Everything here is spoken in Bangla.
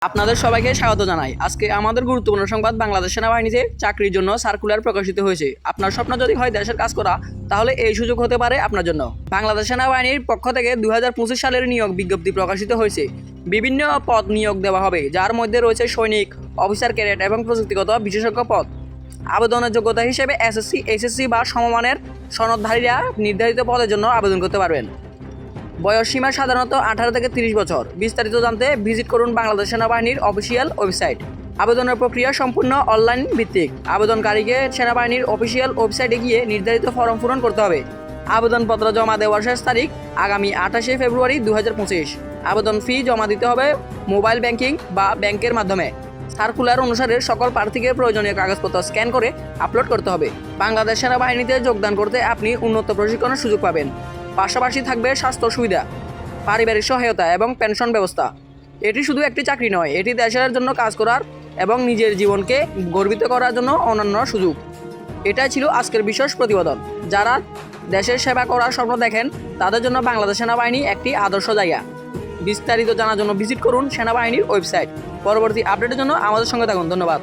আপনাদের সবাইকে স্বাগত জানাই। আজকে আমাদের গুরুত্বপূর্ণ সংবাদ, বাংলাদেশ সেনাবাহিনীতে চাকরির জন্য সার্কুলার প্রকাশিত হয়েছে। আপনার স্বপ্ন যদি হয় দেশের কাজ করা, তাহলে এই সুযোগ হতে পারে আপনার জন্য। বাংলাদেশ সেনাবাহিনীর পক্ষ থেকে 2025 সালের নিয়োগ বিজ্ঞপ্তি প্রকাশিত হয়েছে। বিভিন্ন পদ নিয়োগ দেওয়া হবে, যার মধ্যে রয়েছে সৈনিক, অফিসার ক্যাডেট এবং প্রযুক্তিগত বিশেষজ্ঞ পদ। আবেদনের যোগ্যতা হিসেবে এসএসসি, এইচএসসি বা সমমানের সনদধারীরা নির্ধারিত পদের জন্য আবেদন করতে পারবেন। বয়সসীমা সাধারণত 18 থেকে 30 বছর। বিস্তারিত জানতে ভিজিট করুন বাংলাদেশ সেনাবাহিনীর অফিসিয়াল ওয়েবসাইট। আবেদনের প্রক্রিয়া সম্পূর্ণ অনলাইন ভিত্তিক। আবেদনকারীকে সেনাবাহিনীর অফিসিয়াল ওয়েবসাইটে গিয়ে নির্ধারিত ফর্ম পূরণ করতে হবে। আবেদনপত্র জমা দেওয়ার শেষ তারিখ আগামী 28 ফেব্রুয়ারি 2025। আবেদন ফি জমা দিতে হবে মোবাইল ব্যাংকিং বা ব্যাংকের মাধ্যমে। সার্কুলার অনুসারে সকল প্রার্থীকে প্রয়োজনীয় কাগজপত্র স্ক্যান করে আপলোড করতে হবে। বাংলাদেশ সেনাবাহিনীতে যোগদান করতে আপনি উন্নত প্রশিক্ষণের সুযোগ পাবেন। পাশাপাশি থাকবে স্বাস্থ্য সুবিধা, পারিবারিক সহায়তা এবং পেনশন ব্যবস্থা। এটি শুধু একটি চাকরি নয়, এটি দেশের জন্য কাজ করার এবং নিজের জীবনকে গর্বিত করার জন্য অনন্য সুযোগ। এটাই ছিল আজকের বিশেষ প্রতিবেদন। যারা দেশের সেবা করার স্বপ্ন দেখেন, তাদের জন্য বাংলাদেশ সেনাবাহিনী একটি আদর্শ জায়গা। বিস্তারিত জানার জন্য ভিজিট করুন সেনাবাহিনীর ওয়েবসাইট। পরবর্তী আপডেটের জন্য আমাদের সঙ্গে থাকুন। ধন্যবাদ।